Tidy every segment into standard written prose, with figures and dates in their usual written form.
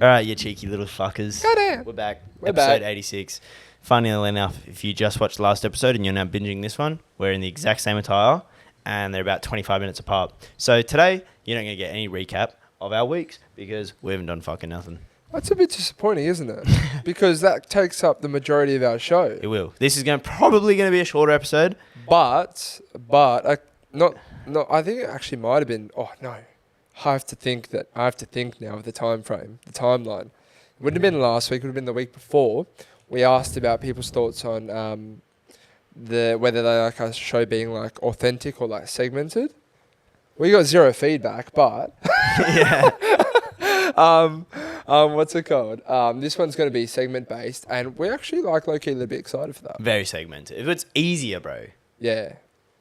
All right, you cheeky little fuckers. Goddamn. We're back. We're episode back. 86. Funnily enough, if you just watched the last episode and you're now binging this one, we're in the exact same attire and they're about 25 minutes apart. So today, you're not going to get any recap of our weeks because we haven't done fucking nothing. That's a bit disappointing, isn't it? Because that takes up the majority of our show. It will. This is probably going to be a shorter episode. But I think it actually might have been. Oh no, I have to think now of the time frame, the timeline. It wouldn't have been last week. It would have been the week before. We asked about people's thoughts on whether they like our show being like authentic or like segmented. We got zero feedback, but Yeah. what's it called? This one's going to be segment based, and we actually like low-key a little bit excited for that. Very segmented. If it's easier, bro. Yeah,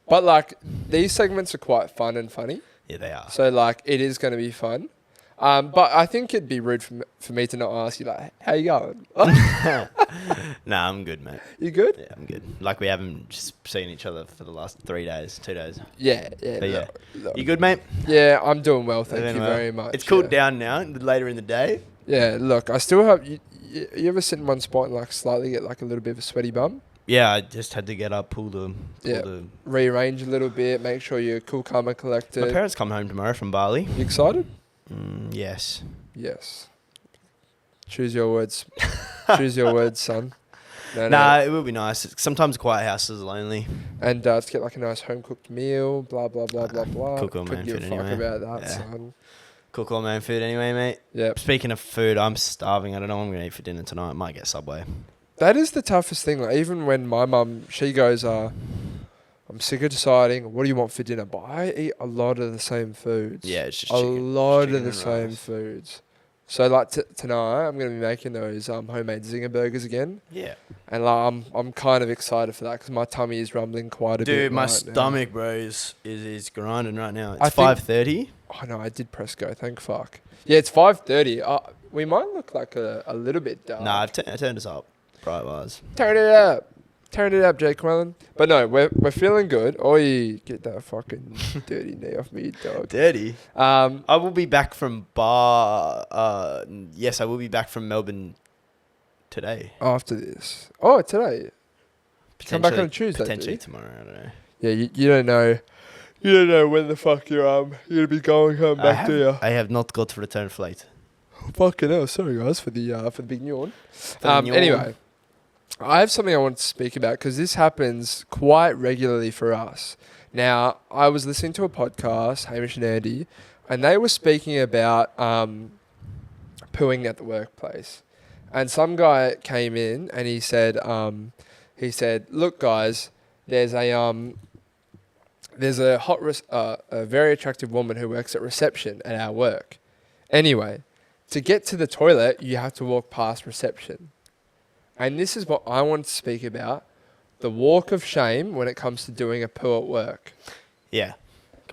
but like these segments are quite fun and funny. Yeah, they are. So like it is going to be fun. But I think it'd be rude for me to not ask you like, how you going? Nah, I'm good, mate. You good? Yeah, I'm good. Like we haven't just seen each other for the last 2 days. Yeah. But yeah. Look. You good, mate? Yeah, I'm doing well. Thank Doing you well. very much. It's cooled down now, later in the day. Yeah, look, I still have. You ever sit in one spot and like slightly get like a little bit of a sweaty bum? Yeah, I just had to get up, pull the. Rearrange a little bit, make sure you're cool, calm, and collected. My parents come home tomorrow from Bali. You excited? Yes. Yes. Choose your words. Choose your words, son. No. Nah, it will be nice. Sometimes a quiet house is lonely. And to get like a nice home cooked meal, blah blah blah blah blah. Cook all Couldn't man give a food fuck anyway. about that, Yeah. son. Cook all man food anyway, mate. Yep. Speaking of food, I'm starving. I don't know what I'm going to eat for dinner tonight. I might get Subway. That is the toughest thing. Like, even when my mum, she goes, I'm sick of deciding what do you want for dinner, but I eat a lot of the same foods. Yeah, it's just a chicken. lot Chicken of the and same rice. foods. So like tonight, I'm gonna be making those homemade zinger burgers again, Yeah. and like I'm kind of excited for that because my tummy is rumbling quite a bit. Dude, my right stomach, bro, is grinding right now. I It's think- 5:30. Now. Oh no, I did press go. Thank fuck. Yeah, it's 5:30. We might look like a little bit dark. Nah, I turned us up. Bright wise. Turn it up, Jake Quellen. But no, we're feeling good. Oi, get that fucking dirty knee off me, dog. Dirty. I will be back from yes, I will be back from Melbourne today. After this. Oh, today. Come back on Tuesday. Potentially do you? tomorrow. I don't know. Yeah, you don't know. You don't know when the fuck you're gonna be going home back, do you? I have not got to return flight. Fucking hell, sorry guys for the big yawn. the yawn. Anyway, I have something I want to speak about because this happens quite regularly for us. Now, I was listening to a podcast, Hamish and Andy, and they were speaking about pooing at the workplace. And some guy came in and he said, look guys, there's a very attractive woman who works at reception at our work. Anyway, to get to the toilet, you have to walk past reception. And this is what I want to speak about, the walk of shame when it comes to doing a poo at work. Yeah.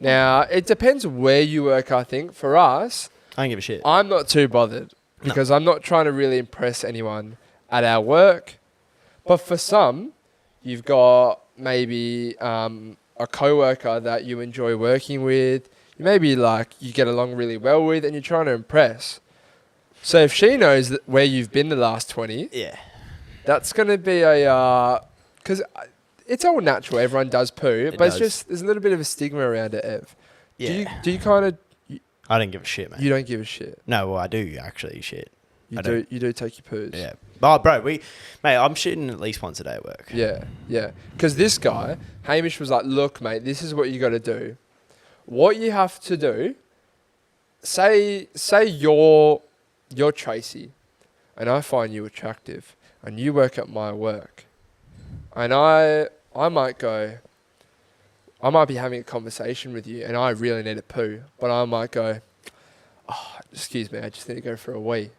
Now, it depends where you work, I think. For us, I don't give a shit. I'm not too bothered because I'm not trying to really impress anyone at our work. But for some, you've got maybe a coworker that you enjoy working with. Maybe like you get along really well with and you're trying to impress. So if she knows that where you've been the last 20, Yeah. that's going to be because it's all natural. Everyone does poo, but it's just there's a little bit of a stigma around it, Ev. Yeah. Do you kind of... I don't give a shit, man. You don't give a shit. No, well, I do actually shit. You do take your poos. Yeah. Oh, bro, mate, I'm shitting at least once a day at work. Yeah. Because this guy, Hamish, was like, look, mate, this is what you got to do. What you have to do, say you're Tracy, and I find you attractive, and you work at my work, and I might be having a conversation with you, and I really need a poo, but I might go, oh, excuse me, I just need to go for a wee.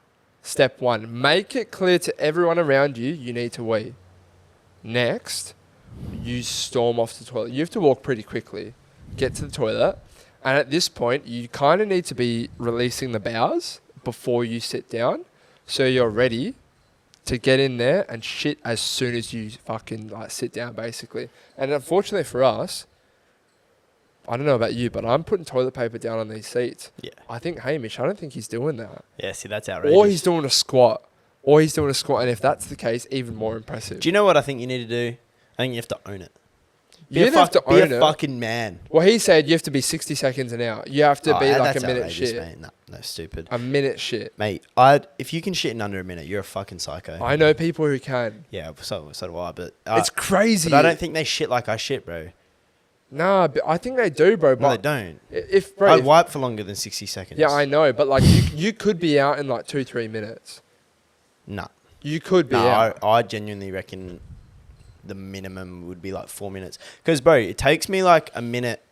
Step 1, make it clear to everyone around you need to wee. Next, you storm off the toilet. You have to walk pretty quickly, get to the toilet, and at this point, you kind of need to be releasing the bowels before you sit down, so you're ready to get in there and shit as soon as you fucking like sit down, basically. And unfortunately for us, I don't know about you, but I'm putting toilet paper down on these seats. Yeah. I think Hamish, I don't think he's doing that. Yeah, see, that's outrageous. Or he's doing a squat. And if that's the case, even more impressive. Do you know what I think you need to do? I think you have to own it. You don't have to own it. Be a fucking man. Well, he said you have to be 60 seconds an hour. You have to be like a minute shit. Mate. No, stupid. A minute shit. Mate, if you can shit in under a minute, you're a fucking psycho. I know people who can. Yeah, so do I, but... It's crazy. But I don't think they shit like I shit, bro. Nah, but I think they do, bro. No, they don't. Bro, I wipe for longer than 60 seconds. Yeah, I know, but like you could be out in like 2-3 minutes. Nah. You could be out. I genuinely reckon the minimum would be like 4 minutes. Because, bro, it takes me like a minute.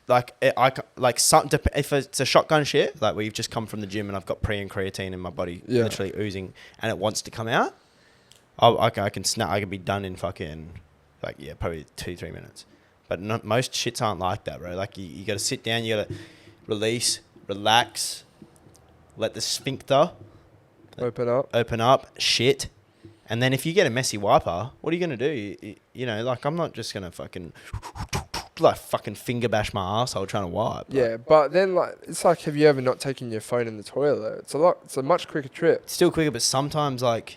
Like, if it's a shotgun shit, like where you've just come from the gym and I've got pre and creatine in my body, literally oozing, and it wants to come out, I can be done in fucking, like, yeah, probably 2-3 minutes. But most shits aren't like that, bro. Like, you got to sit down, you got to release, relax, let the sphincter open up, shit. And then if you get a messy wiper, what are you going to do? You know, like, I'm not just going to fucking finger bash my asshole trying to wipe. Yeah, but then, like, it's like, have you ever not taken your phone in the toilet? It's a much quicker trip. It's still quicker, but sometimes, like,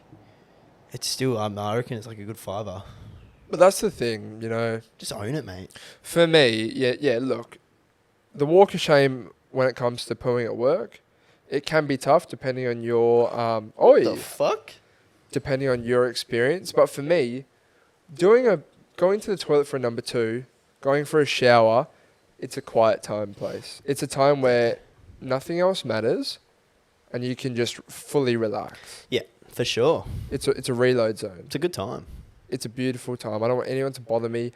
it's still, I reckon it's like a good $5. But that's the thing, you know. Just own it, mate. For me, yeah, look, the walk of shame when it comes to pooing at work, it can be tough depending on your... What the fuck? Depending on your experience. But for me, going to the toilet for a number 2, going for a shower, it's a quiet time place. It's a time where nothing else matters and you can just fully relax. Yeah, for sure. It's a reload zone. It's a good time. It's a beautiful time. I don't want anyone to bother me.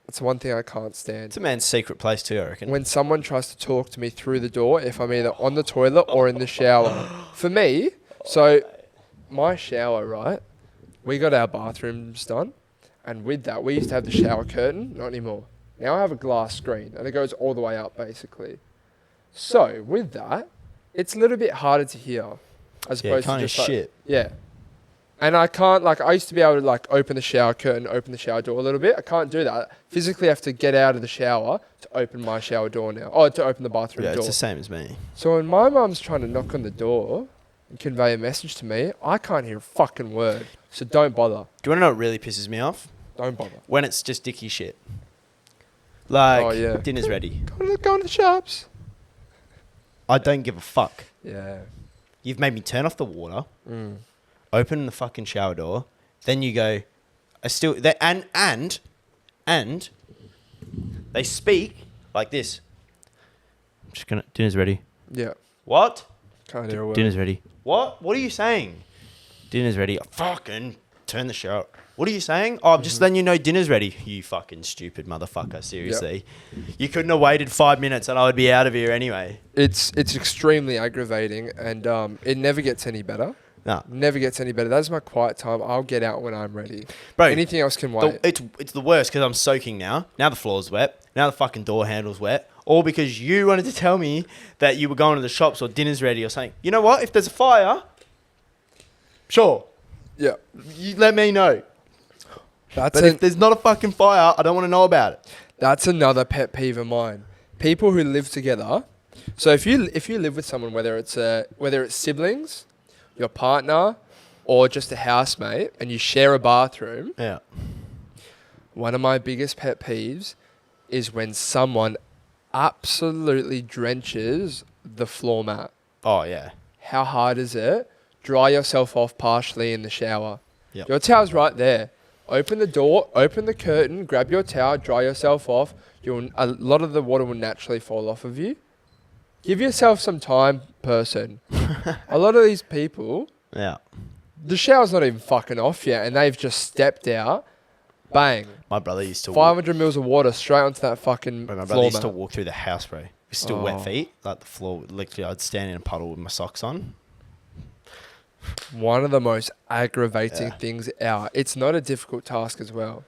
It's one thing I can't stand. It's a man's secret place too, I reckon. When someone tries to talk to me through the door, if I'm either on the toilet or in the shower. For me, so my shower, right? We got our bathrooms done. And with that, we used to have the shower curtain. Not anymore. Now I have a glass screen and it goes all the way up basically. So with that, it's a little bit harder to hear as opposed to just shit. Yeah. And I can't, like, I used to be able to, like, open the shower curtain, open the shower door a little bit. I can't do that. Physically, I have to get out of the shower to open my shower door now. Oh, to open the bathroom door. Yeah, it's the same as me. So when my mum's trying to knock on the door and convey a message to me, I can't hear a fucking word. So don't bother. Do you want to know what really pisses me off? Don't bother. When it's just dicky shit. Like, dinner's ready. Go to the shops. I don't give a fuck. Yeah. You've made me turn off the water. Open the fucking shower door, then you go, and they speak like this. I'm just gonna, dinner's ready. Yeah. What? Can't hear a word. Dinner's ready. What? What are you saying? Dinner's ready. Fucking turn the shower. What are you saying? Oh, I'm just letting you know dinner's ready. You fucking stupid motherfucker. Seriously. Yep. You couldn't have waited 5 minutes and I would be out of here anyway. It's extremely aggravating and it never gets any better. No. Never gets any better. That's my quiet time. I'll get out when I'm ready. Bro, anything else can wait. It's the worst because I'm soaking now. Now the floor's wet. Now the fucking door handle's wet. All because you wanted to tell me that you were going to the shops or dinner's ready or something. You know what? If there's a fire, sure. Yeah. You let me know. But if there's not a fucking fire, I don't want to know about it. That's another pet peeve of mine. People who live together. So if you live with someone, whether it's siblings, your partner, or just a housemate, and you share a bathroom. Yeah. One of my biggest pet peeves is when someone absolutely drenches the floor mat. Oh, yeah. How hard is it? Dry yourself off partially in the shower. Yep. Your towel's right there. Open the door, open the curtain, grab your towel, dry yourself off. A lot of the water will naturally fall off of you. Give yourself some time, person. A lot of these people, yeah, the shower's not even fucking off yet, and they've just stepped out. Bang. My brother used to 500 mils of water straight onto that fucking floor. My floor brother used mat. to walk through the house, bro. Still wet feet, like the floor. Literally, I'd stand in a puddle with my socks on. One of the most aggravating things out. It's not a difficult task as well.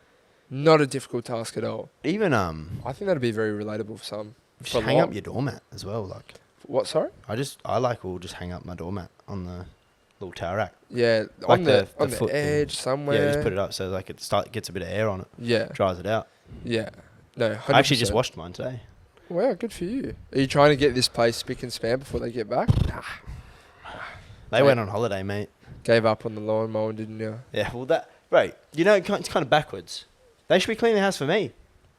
Not a difficult task at all. Even I think that'd be very relatable for some. Just hang up your doormat as well, like. What? Sorry. I will just hang up my doormat on the little towel rack. Yeah, like on the edge somewhere. Yeah, just put it up so like it gets a bit of air on it. Yeah. Dries it out. Yeah. No, 100%. I actually just washed mine today. Wow, good for you. Are you trying to get this place spick and span before they get back? Nah. They went on holiday, mate. Gave up on the lawn mowing, didn't you? Yeah, well, right. You know, it's kind of backwards. They should be cleaning the house for me.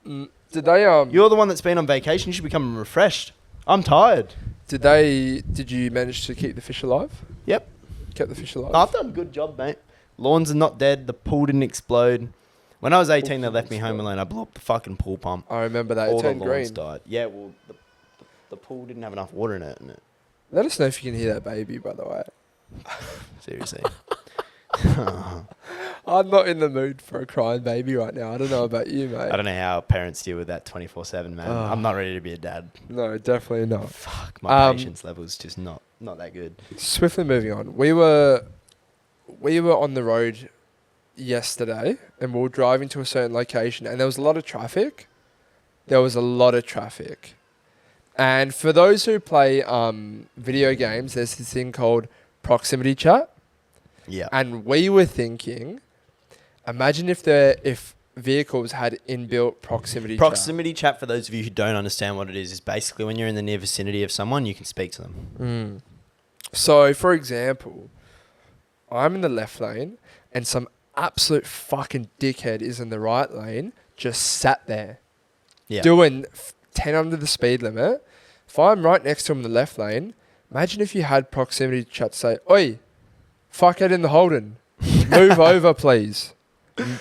Did they You're the one that's been on vacation. You should be coming refreshed. I'm tired. Did you manage to keep the fish alive? Yep. Kept the fish alive? I've done a good job, mate. Lawns are not dead. The pool didn't explode. When I was 18, they left me home alone. I blew up the fucking pool pump. I remember that. All It the turned lawns green. died. Yeah, well, the pool didn't have enough water in it. Let us know if you can hear that baby, by the way. Seriously. I'm not in the mood for a crying baby right now. I don't know about you, mate. I don't know how parents deal with that 24/7, man. Oh. I'm not ready to be a dad. No, definitely not. Fuck, my patience level's just not that good. Swiftly moving on. We were on the road yesterday and we were driving to a certain location and there was a lot of traffic. And for those who play video games, there's this thing called proximity chat. Yeah. And we were thinking, imagine if vehicles had inbuilt proximity chat. Proximity chat, for those of you who don't understand what it is basically when you're in the near vicinity of someone, you can speak to them. So, for example, I'm in the left lane and some absolute fucking dickhead is in the right lane, just sat there doing 10 under the speed limit. If I'm right next to him in the left lane, imagine if you had proximity chat to say, "Oi, fuckhead in the Holden, move over, please.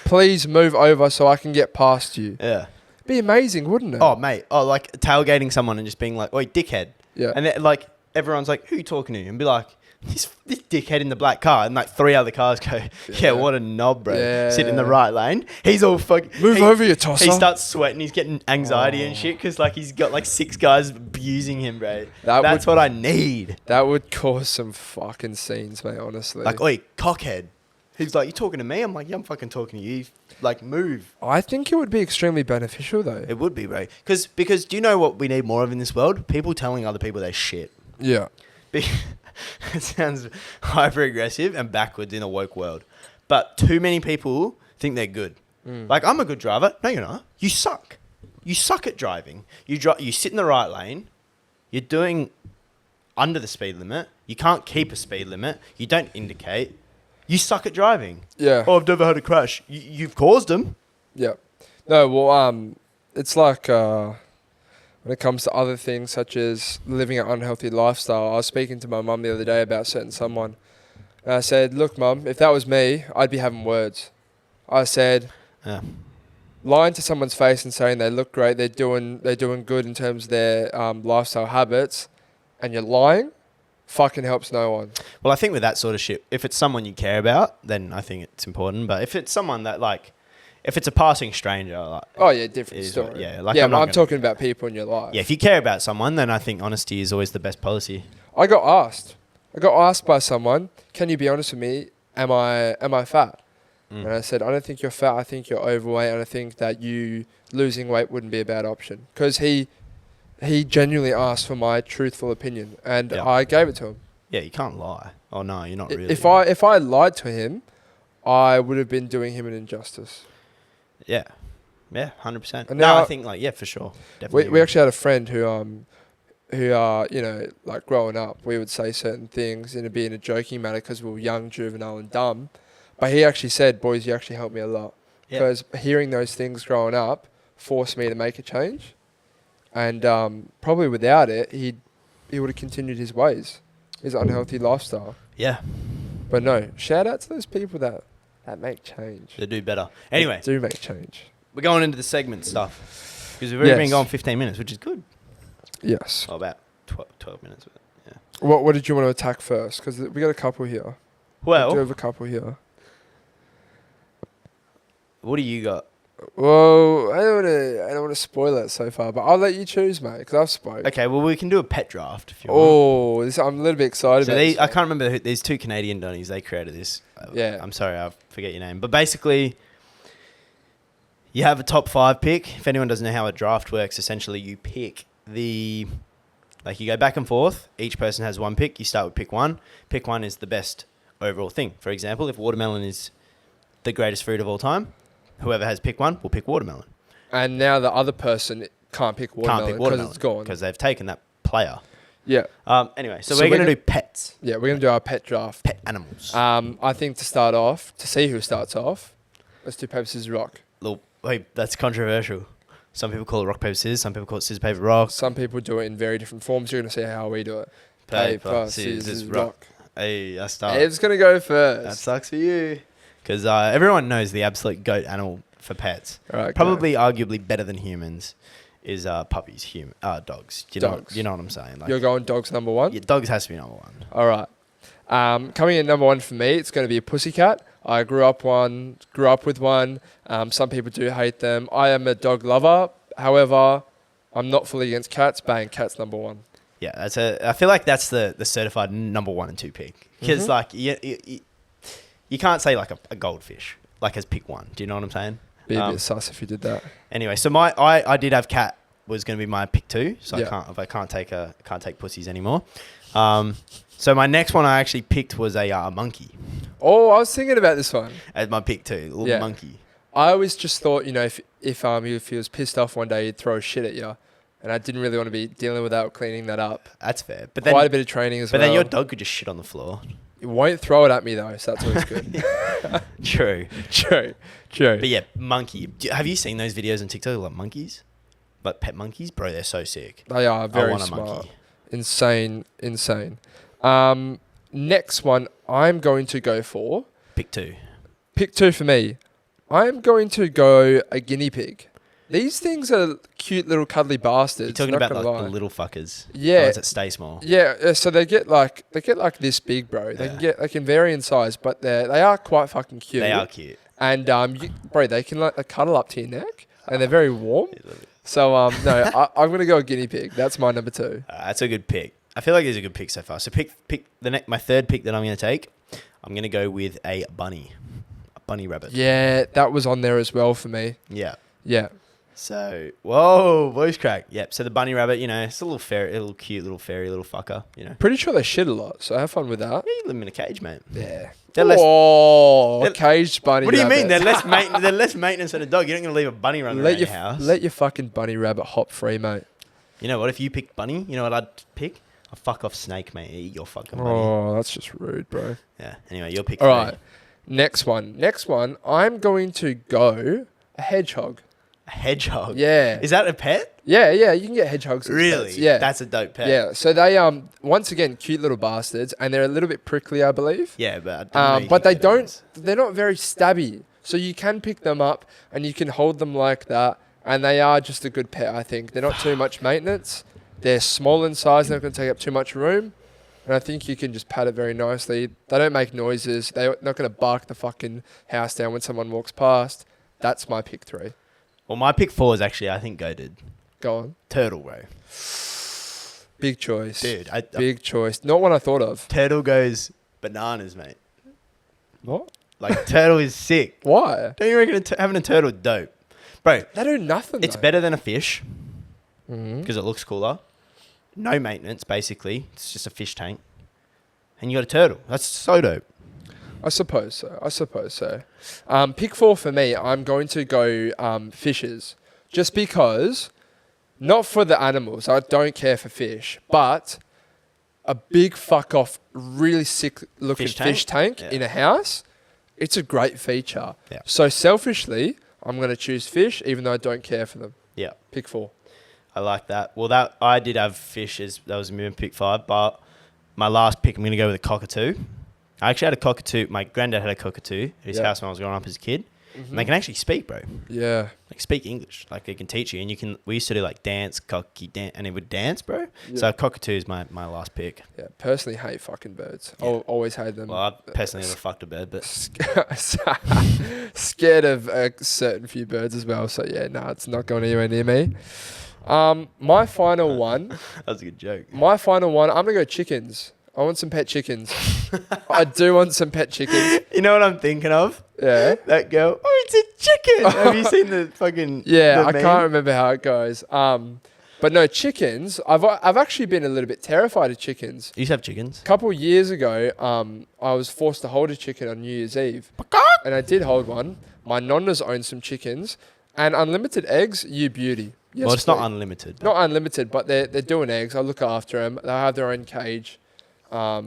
Please move over so I can get past you." Yeah. Be amazing, wouldn't it? Oh, mate. Oh, like tailgating someone and just being like, "Oi, dickhead." Yeah. And then, like, everyone's like, "Who you talking to?" And be like, this dickhead in the black car. And like 3 other cars go, yeah, what a knob, bro. Yeah. Sit in the right lane. He's all fucking... Move over, you tosser. He starts sweating. He's getting anxiety and shit because like he's got like 6 guys abusing him, bro. That's what I need. That would cause some fucking scenes, mate, honestly. Like, oi, cockhead. He's like, you talking to me? I'm like, yeah, I'm fucking talking to you. Like, move. I think it would be extremely beneficial, though. It would be, bro. Because do you know what we need more of in this world? People telling other people they're shit. Yeah. It sounds hyper aggressive and backwards in a woke world. But too many people think they're good. Like, I'm a good driver. No, you're not. You suck. You suck at driving. You sit in the right lane. You're doing under the speed limit. You can't keep a speed limit. You don't indicate. You suck at driving. Yeah. Oh, I've never had a crash. You've caused them. Yeah. No, well, it's like when it comes to other things such as living an unhealthy lifestyle. I was speaking to my mum the other day about certain someone. And I said, look, mum, if that was me, I'd be having words. I said, lying to someone's face and saying they look great, they're doing good in terms of their lifestyle habits, and you're lying, fucking helps no one. Well, I think with that sort of shit, if it's someone you care about, then I think it's important. But if it's someone that like, if it's a passing stranger, like, oh yeah, different story. Yeah, like yeah, I'm talking about people in your life. Yeah, if you care about someone, then I think honesty is always the best policy. I got asked by someone, "Can you be honest with me? Am I fat?" And I said, "I don't think you're fat. I think you're overweight, and I think that you losing weight wouldn't be a bad option." Because he genuinely asked for my truthful opinion, and I gave it to him. Yeah, you can't lie. Oh no, you're not really. If I lied to him, I would have been doing him an injustice. Yeah, 100%. And No, now I think like for sure. Definitely. We actually had a friend who you know, like growing up, we would say certain things and it'd be in a joking manner because we were young, juvenile, and dumb. But he actually said, "Boys, you actually helped me a lot." Because hearing those things growing up forced me to make a change. And probably without it, he would have continued his ways, his unhealthy lifestyle. Yeah. But no, shout out to those people that make change. They do better. Anyway. They do make change. We're going into the segment stuff. Because we've already been going 15 minutes, which is good. Yes. Oh, about 12 minutes. Yeah. What did you want to attack first? Because we got a couple here. Well. We do have a couple here. What do you got? Well, I don't want to spoil it so far, but I'll let you choose, mate, because I've spoke. Okay, well, we can do a pet draft if you want. I'm a little bit excited about this. I can't remember these 2 Canadian Donnies. They created this. Yeah. I'm sorry, I forget your name. But basically, you have a top 5 pick. If anyone doesn't know how a draft works, essentially you pick you go back and forth. Each person has 1 pick. You start with pick 1. Pick 1 is the best overall thing. For example, if watermelon is the greatest fruit of all time, whoever has pick 1 will pick watermelon. And now the other person can't pick watermelon because it's gone. because they've taken that player. Yeah. Anyway, so we're going to do pets. Yeah, we're going to do our pet draft. Pet animals. I think to start off, to see who starts off, let's do paper, scissors, rock. Wait, that's controversial. Some people call it rock, paper, scissors. Some people call it scissors, paper, rock. Some people do it in very different forms. You're going to see how we do it. Paper, scissors, rock. Hey, I start. Ed's going to go first. That sucks for you. Because everyone knows the absolute goat animal for pets. All right, Probably arguably better than humans is puppies, dogs. Do you know what I'm saying? Like, You're going dogs number one? yeah, dogs has to be number one. All right. Coming in number one for me, it's going to be a pussycat. I grew up with one. Some people do hate them. I am a dog lover. However, I'm not fully against cats. Bang, cat's number one. Yeah, I feel like that's the certified number 1 and 2 pick. Because like you can't say like a goldfish like as pick one. Do you know what I'm saying? Be a bit sus if you did that. Anyway, so I did have cat was going to be my pick 2. So Yeah. I can't take pussies anymore. So my next one I actually picked was a monkey Oh, I was thinking about this one. as my pick 2, little Yeah. monkey. I always just thought, if he was pissed off one day, he'd throw shit at you. And I didn't really want to be dealing with that, cleaning that up. That's fair. But Quite a bit of training as well. But then your dog could just shit on the floor. It won't throw it at me though, so that's always good. True. True. But yeah, monkey. Have you seen those videos on TikTok of like monkeys? Like pet monkeys? Bro, they're so sick. They are I very want a smart. monkey. Insane. Next one, I'm going to go for Pick 2. pick 2 for me. I'm going to go a guinea pig. These things are cute little cuddly bastards. You're talking not about gonna like lie. the little fuckers. Yeah. The ones that stay small. Yeah, so they get like this big, bro. They can vary in size, but they are quite fucking cute. They are cute. And bro, they can like cuddle up to your neck, and they're very warm. So no, I'm gonna go a guinea pig. That's my number 2. That's a good pick. I feel like these are good picks so far. So pick my third pick that I'm going to take. I'm going to go with a bunny rabbit. Yeah, that was on there as well for me. Yeah. Yeah. So, whoa, voice crack. Yep. So the bunny rabbit, it's a little cute, little fairy, little fucker. Pretty sure they shit a lot, so have fun with that. Yeah, you live in a cage, mate. Yeah. They're less- Oh, caged bunny. What do you mean? rabbit. They're less maintenance than a dog. You're not going to leave a bunny running around your house. Let your fucking bunny rabbit hop free, mate. You know what? If you pick bunny, you know what I'd pick? A fuck off snake, mate. Eat your fucking bunny. Oh, that's just rude, bro. Yeah. Anyway, you'll pick. All right. Next one. I'm going to go a hedgehog. A hedgehog. Yeah. Is that a pet? Yeah. You can get hedgehogs. As Really? pets. Yeah. That's a dope pet. Yeah. So they once again cute little bastards, and they're a little bit prickly, I believe. Yeah, but I don't know But they're not very stabby. So you can pick them up and you can hold them like that, and they are just a good pet. I think they're not too much maintenance. They're small in size. They're not going to take up too much room. And I think you can just pat it very nicely. They don't make noises. They're not going to bark the fucking house down when someone walks past. That's my pick 3. Well, my pick 4 is actually, I think, goated. Go on. Turtle, bro. Big choice. Dude, Big choice. Not one I thought of. turtle goes bananas, mate. What? Like, turtle is sick. Why? Don't you reckon having a turtle dope? Bro, They do nothing, it's though. better than a fish Mhm. because it looks cooler. No maintenance, basically. It's just a fish tank. And you got a turtle. That's so dope. I suppose so. Pick 4 for me, I'm going to go fishes. Just because, not for the animals, I don't care for fish, but a big fuck off, really sick looking fish tank Yeah. in a house, it's a great feature. Yeah. So selfishly, I'm going to choose fish, even though I don't care for them. Yeah. Pick 4. I like that. Well, I did have fish that was my pick 5, but my last pick, I'm going to go with a cockatoo. I actually had a cockatoo. My granddad had a cockatoo at his house when I was growing up as a kid. And they can actually speak, bro. Yeah. Like, speak English. Like, they can teach you. And we used to do, like, dance, and it would dance, bro. Yeah. So cockatoo is my last pick. Yeah, personally hate fucking birds. Yeah. Always hate them. Well, I personally never fucked a bird, but... Scared of a certain few birds as well. So, yeah, it's not going anywhere near me. My final one. That was a good joke. My final one, I'm going to go chickens. I want some pet chickens. I do want some pet chickens. You know what I'm thinking of? Yeah. That girl. Oh, it's a chicken. Have you seen the fucking... Yeah, the I meme? can't remember how it goes. But no, chickens. I've actually been a little bit terrified of chickens. You used to have chickens? A couple of years ago, I was forced to hold a chicken on New Year's Eve. And I did hold one. My nonnas owned some chickens. And unlimited eggs, you beauty. Yes, well, it's not please. unlimited. Not unlimited, but they're doing eggs. I look after them. They have their own cage, or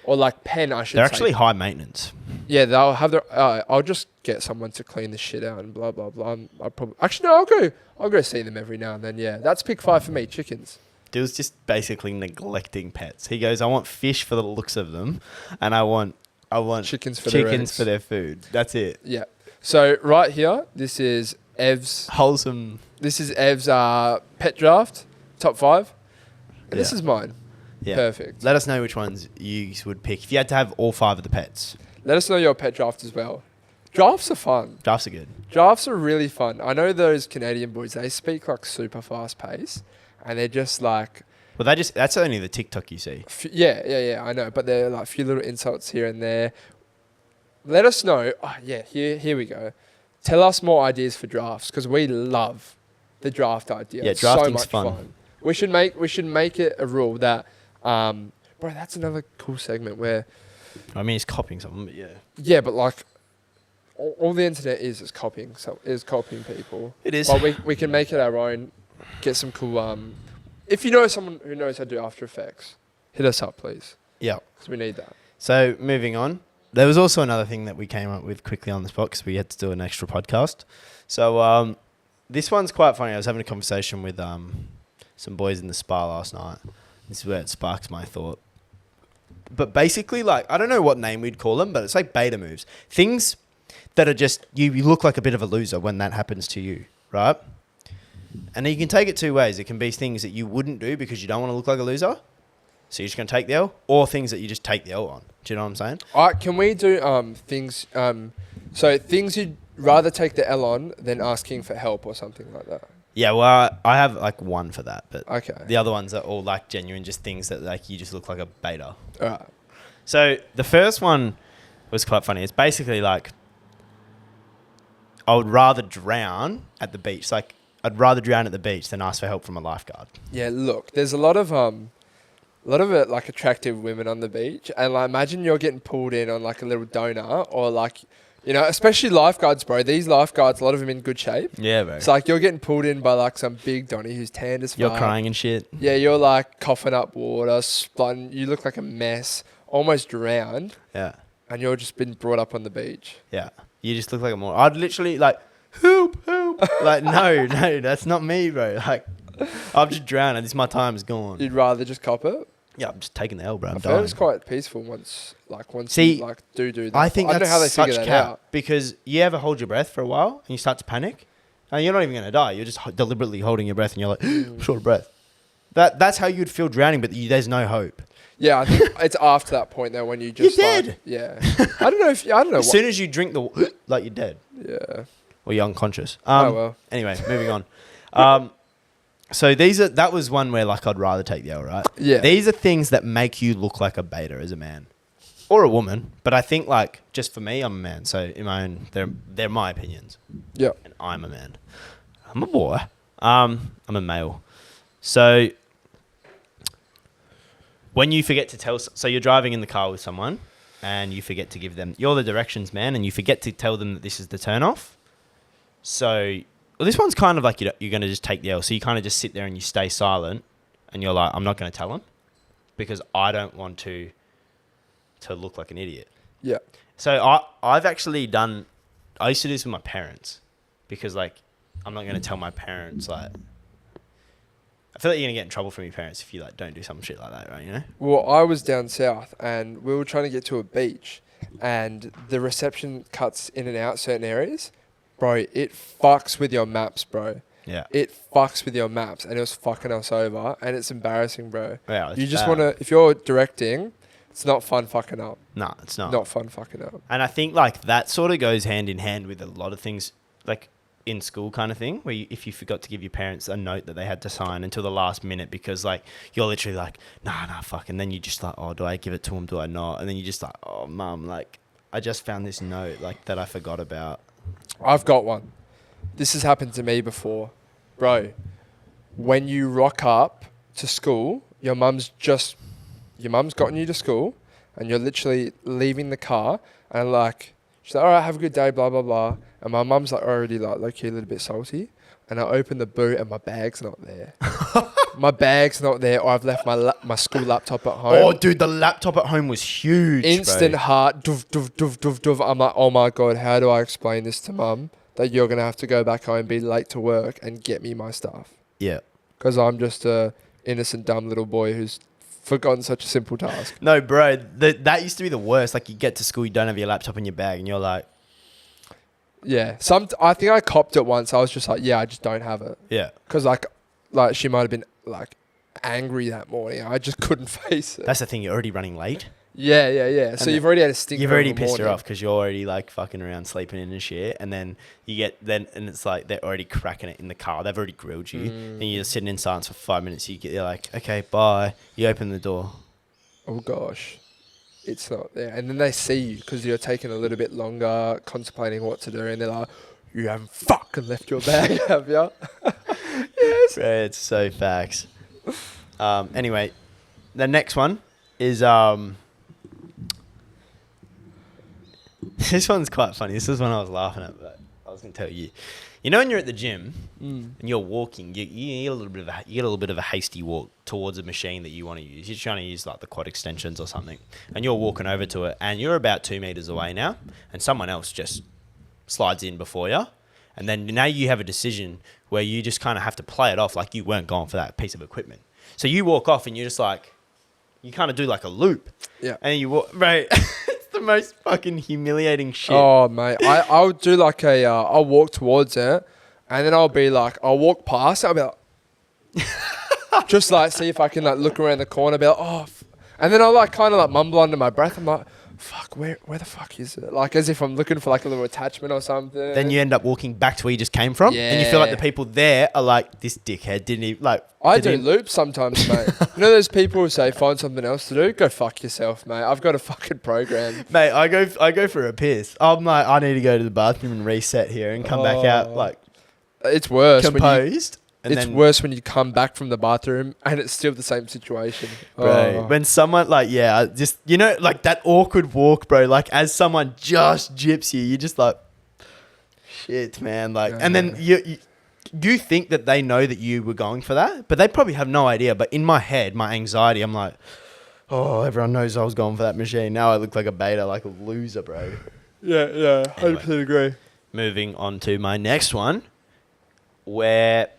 like pen. I should They're say. actually high maintenance. Yeah, they'll have their. I'll just get someone to clean the shit out and blah blah blah. I probably actually no. I'll go see them every now and then. Yeah, that's pick 5 for me. Chickens. Dill's just basically neglecting pets. He goes, I want fish for the looks of them, and I want Chickens for their food. That's it. Yeah. So right here, this is Ev's. Wholesome. This is Ev's pet draft, top 5. And this Yeah. is mine. Yeah. Perfect. Let us know which ones you would pick if you had to have all 5 of the pets. Let us know your pet draft as well. Drafts are fun. Drafts are good. Drafts are really fun. I know those Canadian boys, they speak like super fast pace and they're just like... Well, that's only the TikTok you see. Yeah, I know. But they're like a few little insults here and there. Let us know. Oh, yeah, here we go. Tell us more ideas for drafts because we love the draft idea. Yeah, It's drafting's so much fun. We should make it a rule that... bro, that's another cool segment where... I mean, he's copying something, but yeah. Yeah, but like... All the internet is copying. So is copying people. It is. But we can make it our own. Get some cool. If you know someone who knows how to do After Effects, hit us up, please. Yeah. Because we need that. So, moving on. There was also another thing that we came up with quickly on this spot because we had to do an extra podcast. So, this one's quite funny. I was having a conversation with some boys in the spa last night. This is where it sparks my thought. But basically, like, I don't know what name we'd call them, but it's like beta moves. Things that are just, you look like a bit of a loser when that happens to you, right? And you can take it 2 ways. It can be things that you wouldn't do because you don't want to look like a loser. So you're just going to take the L, or things that you just take the L on. Do you know what I'm saying? All right, can we do things? So things you'd rather take the L on than asking for help or something like that. Yeah, well, I have like one for that, but Okay. the other ones are all like genuine, just things that like you just look like a beta. All right. So the first one was quite funny. It's basically like, I would rather drown at the beach. Like, I'd rather drown at the beach than ask for help from a lifeguard. Yeah, look, there's a lot of like attractive women on the beach, and like imagine you're getting pulled in on like a little donut or like, you know, especially lifeguards, bro. These lifeguards, a lot of them in good shape. Yeah, bro. It's like you're getting pulled in by like some big Donny who's tanned as fuck. You're crying and shit. Yeah, you're like coughing up water, splutting. You look like a mess, almost drowned, Yeah. and you're just been brought up on the beach. Yeah. You just look like a more. I'd literally like, help. Like, no, that's not me, bro. Like, I've just drowned and this my time is gone. You'd rather just cop it? Yeah, I'm just taking the L, bro. I'm I feel dying. it's quite peaceful once See, you like do that. I think I don't that's know how they such figure that cap out. because you ever hold your breath for a while and you start to panic, and you're not even going to die. You're just deliberately holding your breath and you're like, I'm short of breath. That's how you'd feel drowning, but there's no hope. Yeah, I think it's after that point though when you just You're like, dead. yeah. I don't know. As soon as you drink like you're dead Yeah. or you're unconscious. Oh well. Anyway, moving on. So that was one where like I'd rather take the L, right? Yeah. These are things that make you look like a beta as a man or a woman, but I think like just for me, I'm a man. So in my own, they're my opinions. Yeah. And I'm a man. I'm a boy. I'm a male. So when you forget to tell, so you're driving in the car with someone and you forget to give them, you're the directions man, and you forget to tell them that this is the turn off. So, well, this one's kind of like you're going to just take the L. So you kind of just sit there and you stay silent and you're like, I'm not going to tell them because I don't want to look like an idiot. Yeah. So I've actually I used to do this with my parents because like, I'm not going to tell my parents like, I feel like you're going to get in trouble from your parents if you like don't do some shit like that, right? You know? Well, I was down south and we were trying to get to a beach and the reception cuts in and out certain areas. Bro, it fucks with your maps, bro. Yeah. It fucks with your maps and it was fucking us over and it's embarrassing, bro. Yeah, You just want to, if you're directing, it's not fun fucking up. No, it's not. Not fun fucking up. And I think like that sort of goes hand in hand with a lot of things like in school kind of thing where if you forgot to give your parents a note that they had to sign until the last minute because like you're literally like, nah, fuck. And then you just like, oh, do I give it to them? Do I not? And then you just like, oh, mum, like I just found this note like that I forgot about. I've got one. This has happened to me before. Bro, when you rock up to school, your mum's gotten you to school and you're literally leaving the car and like, she's like, all right, have a good day, blah, blah, blah. and my mum's like already like low-key a little bit salty. And I open the boot and my bag's not there. My bag's not there, or I've left my school laptop at home. Oh, dude, the laptop at home was huge. Instant bro. heart, doof, doof, doof, doof, doof. I'm like, oh my God, how do I explain this to mum? That you're going to have to go back home, be late to work, and get me my stuff. Yeah. Because I'm just a innocent, dumb little boy who's forgotten such a simple task. No, bro, that used to be the worst. Like, you get to school, you don't have your laptop in your bag, and you're like... Yeah. I think I copped it once. I was just like, yeah, I just don't have it. Yeah. Because, like she might have been, like, angry that morning. I just couldn't face it. That's the thing, you're already running late. Yeah. So you've already had a stinker. You've already of a pissed her morning. off because you're already like fucking around sleeping in and shit, and then and it's like they're already cracking it in the car. They've already grilled you, and you're sitting in silence for 5 minutes. You're like, okay, bye. You open the door. Oh gosh, it's not there. And then they see you because you're taking a little bit longer, contemplating what to do, and they're like, "You haven't fucking left your bag, have you?" Yes. Bro, it's so facts. Anyway, the next one is this one's quite funny. This is one I was laughing at, but I was going to tell you. You know when you're at the gym and you're walking, you get a little bit of a hasty walk towards a machine that you want to use. You're trying to use like the quad extensions or something, and you're walking over to it, and you're about 2 meters away now, and someone else just slides in before you, and then now you have a decision where you just kind of have to play it off like you weren't going for that piece of equipment. So you walk off, and you're just like, you kind of do like a loop, Yeah. and you walk, right. The most fucking humiliating shit. Oh mate, I'll do like I'll walk towards it, and then I'll walk past it. I'll be like, just like see if I can like look around the corner, be like, and then I'll like kind of like mumble under my breath. I'm like, fuck, where the fuck is it? Like as if I'm looking for like a little attachment or something. Then you end up walking back to where you just came from, and you feel like the people there are like, this dickhead didn't even like. I do loops sometimes, mate. You know those people who say find something else to do? Go fuck yourself, mate. I've got a fucking program. Mate, I go for a piss. I'm like, I need to go to the bathroom and reset here and come back out like it's worse composed. It's worse when you come back from the bathroom and it's still the same situation. Bro, when someone like, just, you know, like that awkward walk, bro, like as someone just gyps you, you're just like, shit, man. Like, and then you think that they know that you were going for that, but they probably have no idea. But in my head, my anxiety, I'm like, oh, everyone knows I was going for that machine. Now I look like a beta, like a loser, bro. Yeah, 100% agree. Moving on to my next one, where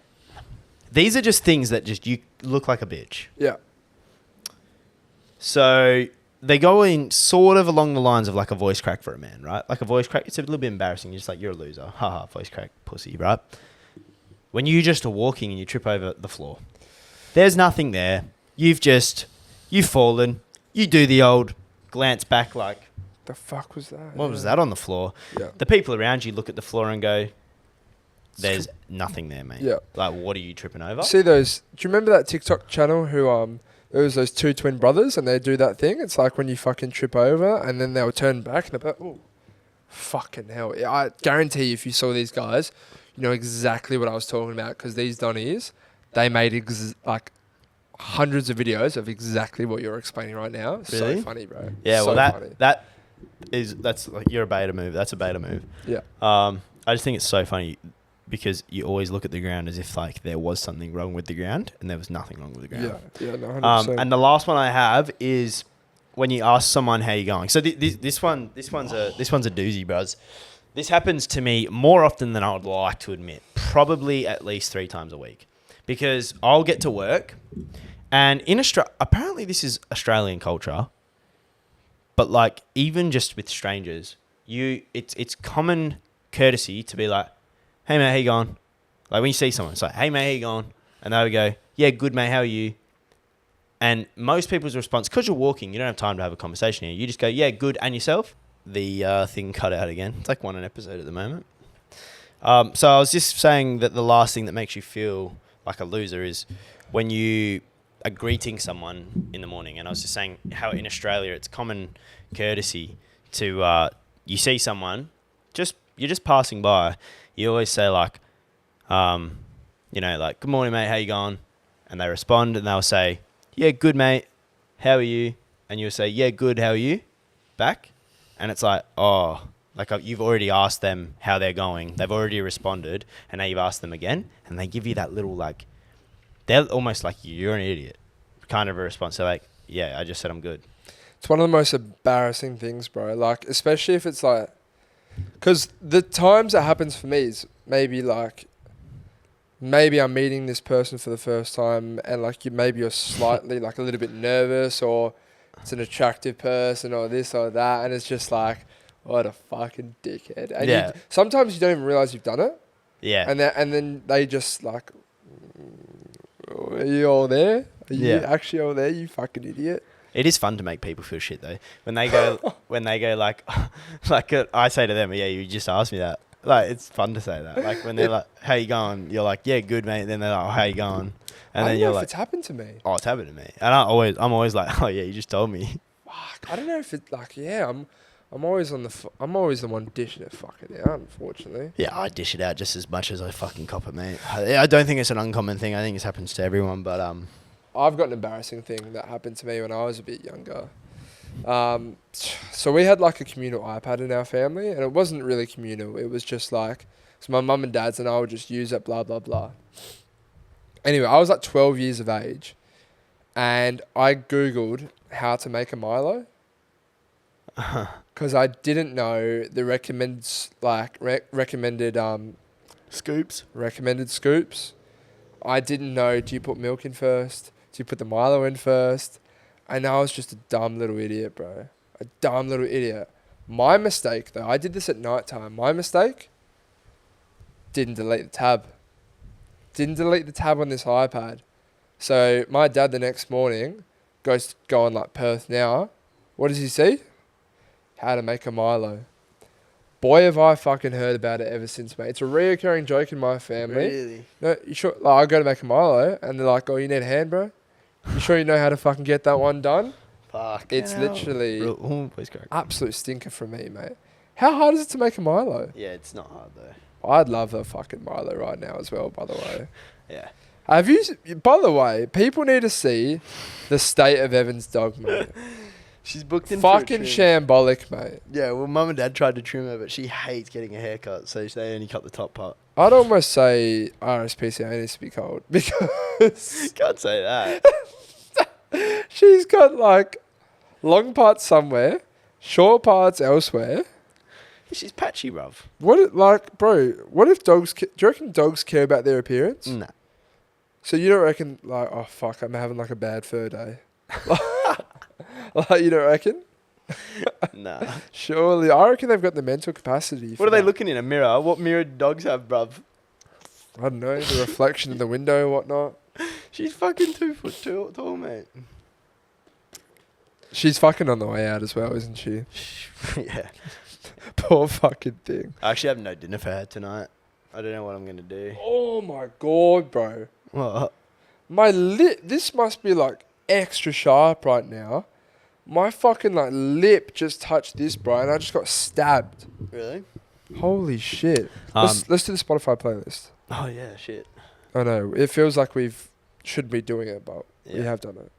these are just things that just you look like a bitch. Yeah. So they go in sort of along the lines of like a voice crack for a man, right? Like a voice crack, it's a little bit embarrassing. You're just like, you're a loser. Haha, voice crack, pussy, right? When you just are walking and you trip over the floor, there's nothing there. You've fallen. You do the old glance back like, The fuck was that? what was that on the floor? Yeah. The people around you look at the floor and go, there's nothing there, mate. Yeah. Like, what are you tripping over? See those? Do you remember that TikTok channel who there was those two twin brothers and they do that thing? It's like when you fucking trip over and then they'll turn back and they'll be like, oh, fucking hell. Yeah, I guarantee you if you saw these guys, you know exactly what I was talking about because these Donnies, they made like hundreds of videos of exactly what you're explaining right now. Really? So funny, bro. Yeah, so well, funny. that's like, you're a beta move. That's a beta move. Yeah. I just think it's so funny because you always look at the ground as if like there was something wrong with the ground and there was nothing wrong with the ground. Yeah, no, 100%. And the last one I have is when you ask someone how you're going. So this one's a doozy, bros. This happens to me more often than I would like to admit. Probably at least 3 times a week, because I'll get to work, and in Australia, apparently this is Australian culture, but like even just with strangers, it's common courtesy to be like, hey mate, how you going? Like when you see someone, it's like, hey mate, how you going? And they would go, yeah, good mate, how are you? And most people's response, because you're walking, you don't have time to have a conversation here. You just go, yeah, good, and yourself? The thing cut out again. It's like 1 an episode at the moment. So I was just saying that the last thing that makes you feel like a loser is when you are greeting someone in the morning. And I was just saying how in Australia it's common courtesy to, you see someone, you're just passing by. You always say like, like, good morning, mate, how you going? And they respond and they'll say, yeah, good, mate, how are you? And you'll say, yeah, good, how are you? Back. And it's like, oh, Like you've already asked them how they're going. They've already responded, and now you've asked them again, and they give you that little like, they're almost like you're an idiot, kind of a response. They're like, yeah, I just said I'm good. It's one of the most embarrassing things, bro. Like, especially if it's like, because the times it happens for me is maybe I'm meeting this person for the first time, and like maybe you're slightly like a little bit nervous, or it's an attractive person, or this or that, and it's just like, what a fucking dickhead. And sometimes you don't even realize you've done it. Yeah. And then they just like, are you all there? Are you actually all there, you fucking idiot? It is fun to make people feel shit though. When they go like, I say to them, yeah, you just asked me that. Like, it's fun to say that. Like when they're like, how you going? You're like, yeah, good, mate. And then they're like, oh, how you going? And then you're like, it's happened to me. Oh, it's happened to me. And I'm always like, oh yeah, you just told me. Fuck, I don't know if it like, I'm always I'm always the one dishing it fucking out, unfortunately. Yeah, I dish it out just as much as I fucking cop it, mate. I don't think it's an uncommon thing. I think it happens to everyone, but I've got an embarrassing thing that happened to me when I was a bit younger. So we had like a communal iPad in our family, and it wasn't really communal. It was just like, so my mum and dad's and I would just use it, blah, blah, blah. Anyway, I was like 12 years of age, and I Googled how to make a Milo. Because I didn't know the recommended scoops. I didn't know, do you put milk in first? Do you put the Milo in first? And I was just a dumb little idiot, bro. A dumb little idiot. My mistake, though, I did this at night time. My mistake, didn't delete the tab. Didn't delete the tab on this iPad. So my dad the next morning goes to go on like Perth Now. What does he see? How to make a Milo. Boy, have I fucking heard about it ever since, mate. It's a reoccurring joke in my family. Really? No, you sure? Like, I go to make a Milo, and they're like, "Oh, you need a hand, bro? You sure you know how to fucking get that one done?" Fuck. It's literally Please correct. absolute stinker for me, mate. How hard is it to make a Milo? Yeah, it's not hard though. I'd love a fucking Milo right now as well, by the way. Yeah. Have you? By the way, people need to see the state of Evan's dog, mate. She's booked in fucking shambolic, mate. Yeah, well, mum and dad tried to trim her, but she hates getting a haircut, so they only cut the top part. I'd almost say RSPCA needs to be called because Can't say that. she's got like long parts somewhere, short parts elsewhere. She's patchy, bruv. What if dogs? Do you reckon dogs care about their appearance? Nah. So you don't reckon like, oh fuck, I'm having like a bad fur day. Like, you don't reckon? Nah. Surely, I reckon they've got the mental capacity. What are they looking in a mirror? What mirror do dogs have, bruv? I don't know, the reflection in the window and whatnot. She's fucking 2 foot tall, mate. She's fucking on the way out as well, isn't she? Yeah. Poor fucking thing. I actually have no dinner for her tonight. I don't know what I'm gonna do. Oh my god, bro. What? My this must be like extra sharp right now. My fucking like lip just touched this, bro, and I just got stabbed. Really? Holy shit. Let's do the Spotify playlist. Oh yeah, shit. I know. It feels like should be doing it, but we have done it.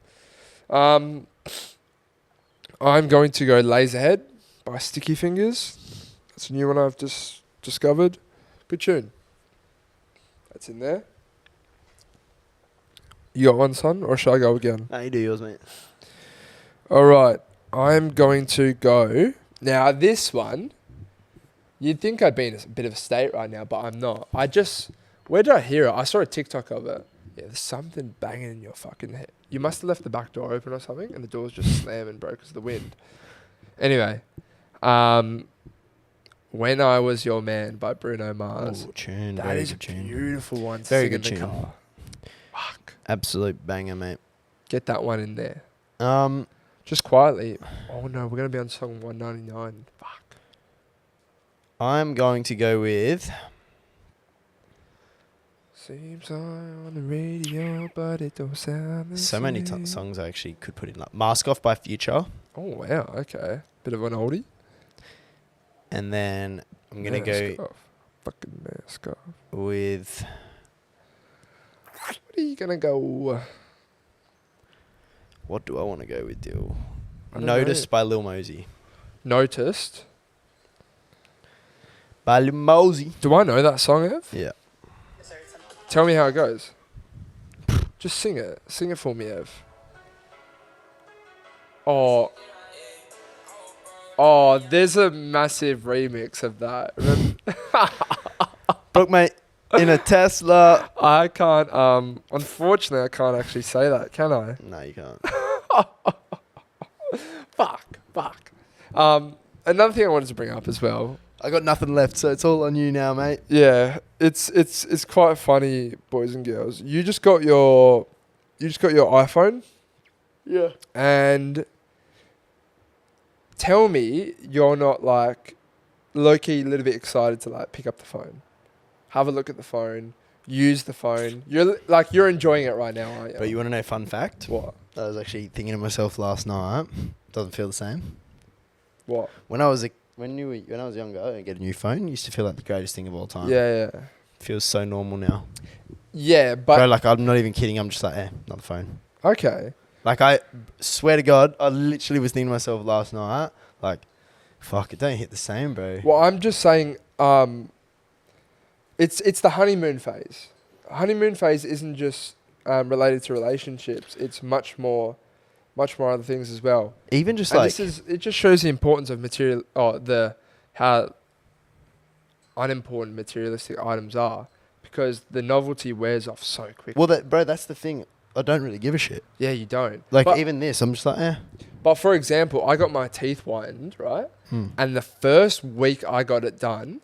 I'm going to go Laserhead by Sticky Fingers. That's a new one I've just discovered. Good tune. That's in there. You got one, son, or shall I go again? No, you do yours, mate. All right. I'm going to go. Now, this one, you'd think I'd be in a bit of a state right now, but I'm not. Where did I hear it? I saw a TikTok of it. Yeah, there's something banging in your fucking head. You must have left the back door open or something, and the door's just slamming, bro, because of the wind. Anyway, When I Was Your Man by Bruno Mars. Oh, tune. That is a beautiful one to Very sing good in the tune. car. Fuck. Absolute banger, mate. Get that one in there. Um, Just quietly. Oh no, we're going to be on song 199. Fuck. I'm going to go with... Seems on the radio, but it don't sound the So many same. songs I actually could put in. Like Mask Off by Future. Oh wow, okay. Bit of an oldie. And then I'm going to Mask go off. Fucking mask off. with... What are you going to go? What do I want to go with, Dill? I don't Noticed by Lil Mosey. Noticed. By Lil Mosey. Do I know that song, Ev? Yeah. Tell me how it goes. Just sing it. Sing it for me, Ev. Oh. Oh, there's a massive remix of that. Look, mate, in a Tesla. I can't, unfortunately, I can't actually say that, can I? No, you can't. Fuck. Another thing I wanted to bring up as well. I got nothing left, so it's all on you now, mate. Yeah, it's quite funny, boys and girls. You just got your iPhone. Yeah. And tell me you're not like low-key a little bit excited to like pick up the phone, have a look at the phone, use the phone. You're enjoying it right now, aren't you? But you want to know a fun fact? What? I was actually thinking to myself last night. Doesn't feel the same. What? When I was younger, and get a new phone, used to feel like the greatest thing of all time. Yeah. Feels so normal now. Yeah, but Bro, like I'm not even kidding. I'm just like, another phone. okay. Like I swear to God, I literally was thinking to myself last night, like, fuck, it don't hit the same, bro. Well, I'm just saying, it's the honeymoon phase. Honeymoon phase isn't just related to relationships. It's much more other things as well. Even just And like, it just shows the importance of material, how unimportant materialistic items are, because the novelty wears off so quickly. well, bro, that's the thing. I don't really give a shit. Yeah, you don't. Like but, even this, I'm just like, But for example, I got my teeth whitened, right? And the first week I got it done,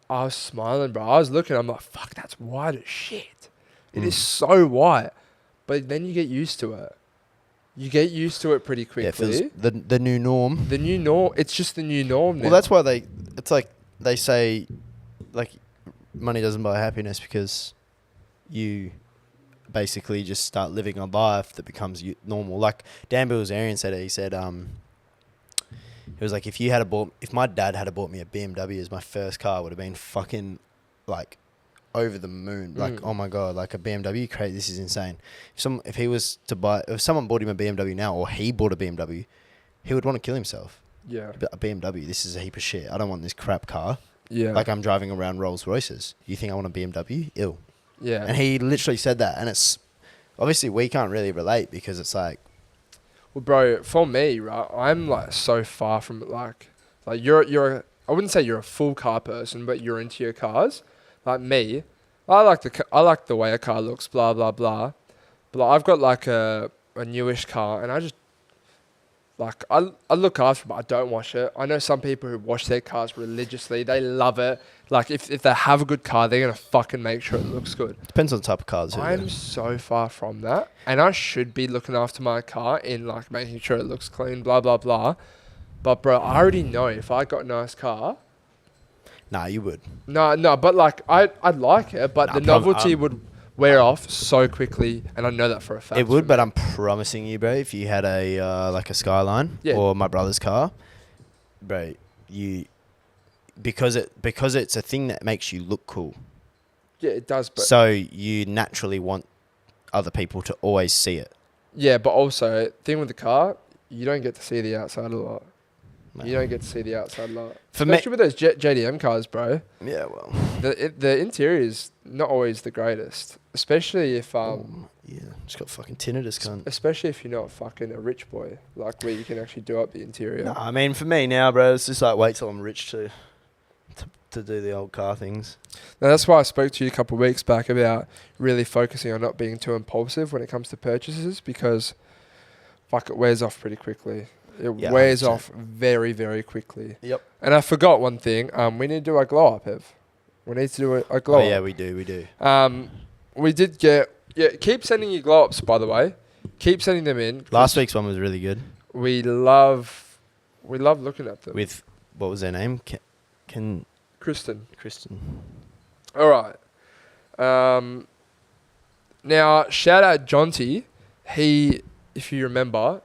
I was smiling, bro. I was looking, I'm like, fuck, that's white as shit. It is so white. But then you get used to it. You get used to it pretty quickly. Yeah, it feels the new norm. The new norm. It's just the new norm now. Well, that's why it's like they say, like, money doesn't buy happiness, because you basically just start living a life that becomes normal. Like Dan Bilzerian said it. He said, it was like, if my dad had bought me a BMW as my first car, it would have been fucking like over the moon. Like, oh my God, like a BMW, crazy, this is insane. If someone bought him a BMW now, or he bought a BMW, he would want to kill himself. Yeah. A BMW, this is a heap of shit. I don't want this crap car. Yeah. Like I'm driving around Rolls Royces. You think I want a BMW? Ew. Yeah. And he literally said that. And it's obviously we can't really relate, because it's like, well, bro, for me, right, I'm like so far from it. Like you're I wouldn't say you're a full car person, but you're into your cars. Like me, I like the way a car looks, blah blah blah. But like, I've got like a newish car, and I just like I look after it, but I don't wash it. I know some people who wash their cars religiously. They love it. Like if they have a good car, they're gonna fucking make sure it looks good. depends on the type of cars. I'm so far from that, and I should be looking after my car in like making sure it looks clean, blah blah blah. But bro, I already know if I got a nice car. Nah, you would. No, but like I'd like it, but the novelty would wear off so quickly, and I know that for a fact. It would, but I'm promising you, bro, if you had a like a Skyline or my brother's car, bro, because it's a thing that makes you look cool. Yeah, it does. But so you naturally want other people to always see it. Yeah, but also thing with the car, you don't get to see the outside a lot. No. You don't get to see the outside a lot. For me, especially with those JDM cars, bro. Yeah, well, the interior is not always the greatest, especially if just got fucking tinnitus, cunt. especially if you're not fucking a rich boy, like where you can actually do up the interior. No, I mean for me now, bro, it's just like wait till I'm rich to do the old car things. Now that's why I spoke to you a couple of weeks back about really focusing on not being too impulsive when it comes to purchases, because fuck, it wears off pretty quickly. It wears 100%. Off very, very quickly. Yep. And I forgot one thing. We need to do a glow up, Ev. We need to do a glow up. Oh yeah, we do. We did get keep sending your glow ups, by the way. Keep sending them in. Last week's one was really good. We love looking at them. With what was their name? Kristen. All right. Now shout out Jonty. He, if you remember,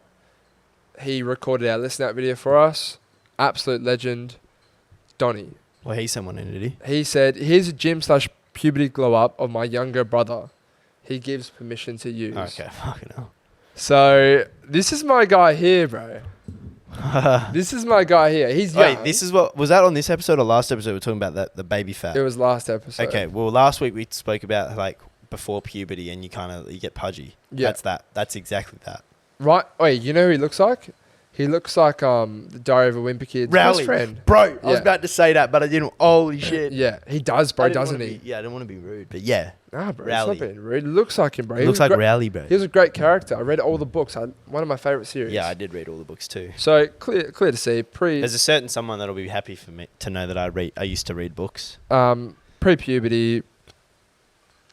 he recorded our listen out video for us. Absolute legend. Donnie. Well, he sent one in, did he? He said, "Here's a gym/puberty glow up of my younger brother. He gives permission to use." Okay, fucking hell. So this is my guy here, bro. This is my guy here. He's young. Wait, this is what was that on this episode or last episode? We're talking about the baby fat. It was last episode. Okay, well, last week we spoke about like before puberty and you get pudgy. Yeah. That's that. That's exactly that. Right. Wait, you know who he looks like? He looks like the Diary of a Wimpy Kid's best friend. Bro, I was Yeah. about to say that, but I didn't. Holy shit. Yeah, he does, bro, I didn't doesn't wanna he? be- yeah, I don't want to be rude, but yeah. Nah, bro, Rowley. it's not being rude. It looks like him, bro. He looks like Rowley, bro. He was a great character. I read all the books. One of my favorite series. Yeah, I did read all the books too. So clear to see. There's a certain someone that'll be happy for me to know that I used to read books. Pre-puberty.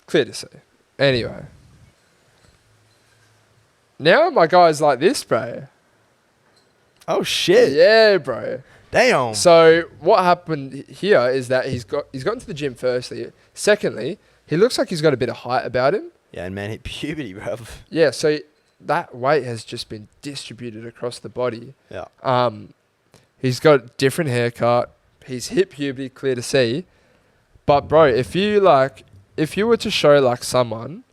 Clear to see. Anyway. Now my guy's like this, bro. Oh shit. Yeah, bro. Damn. So what happened here is that he's gotten to the gym firstly. Secondly, he looks like he's got a bit of height about him. Yeah, and man hit puberty, bro. Yeah, so that weight has just been distributed across the body. Yeah. He's got a different haircut. He's hit puberty, clear to see. But bro, if you were to show like someone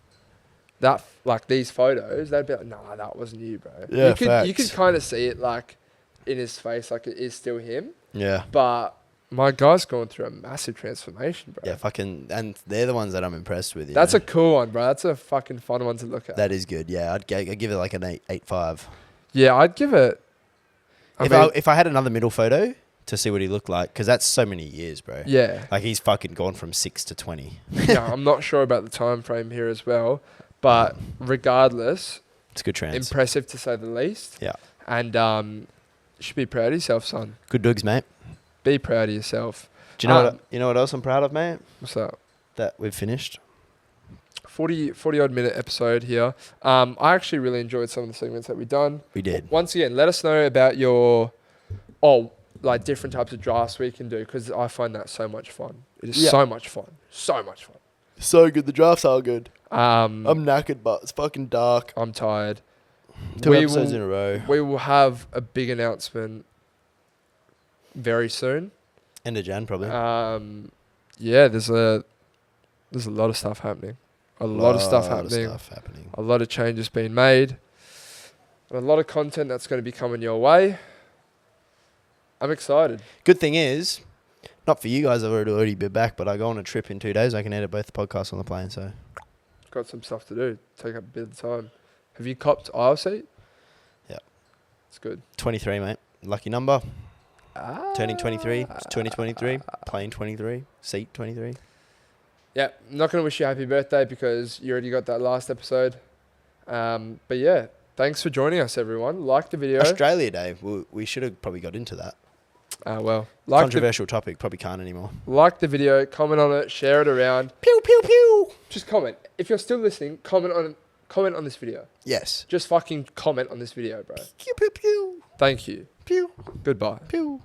that like these photos, they'd be like, nah, that wasn't you, bro. Yeah, you could kind of see it like in his face, like it is still him. Yeah. But my guy's going through a massive transformation, bro. Yeah, fucking, and they're the ones that I'm impressed with. That's a cool one, bro. That's a fucking fun one to look at. That is good. Yeah, I'd give it like an 8.5. Yeah, I'd give it. If I had another middle photo to see what he looked like, because that's so many years, bro. Yeah. Like he's fucking gone from 6 to 20. Yeah, I'm not sure about the time frame here as well, but regardless, It's a good trans. impressive to say the least. Yeah. And you should be proud of yourself, son. Good dogs, mate. Be proud of yourself. Do you know what else I'm proud of, mate? What's that? That we've finished. 40 odd minute episode here. I actually really enjoyed some of the segments that we've done. We did. Once again, let us know about your like different types of drafts we can do, because I find that so much fun. It is so much fun. So much fun. So good. The drafts are good. I'm knackered, but it's fucking dark. I'm tired. 2 episodes in a row. We will have a big announcement very soon. End of Jan, probably. Yeah, there's a lot of stuff happening. A lot of stuff happening. A lot of changes being made. And a lot of content that's going to be coming your way. I'm excited. Good thing is, not for you guys, I've already been back, but I go on a trip in 2 days. I can edit both the podcasts on the plane, so. Got some stuff to do. Take up a bit of time. Have you copped aisle seat? Yeah. It's good. 23, mate. Lucky number. Turning 23. It's 2023. Plane 23. Seat 23. Yeah, I'm not going to wish you a happy birthday because you already got that last episode. But yeah, thanks for joining us, everyone. Like the video. Australia Day. We should have probably got into that. Controversial topic. Probably can't anymore. Like the video, comment on it, share it around. Pew, pew, pew. Just comment. If you're still listening, comment on this video. Yes. Just fucking comment on this video, bro. Pew, pew, pew. Thank you. Pew. Goodbye. Pew.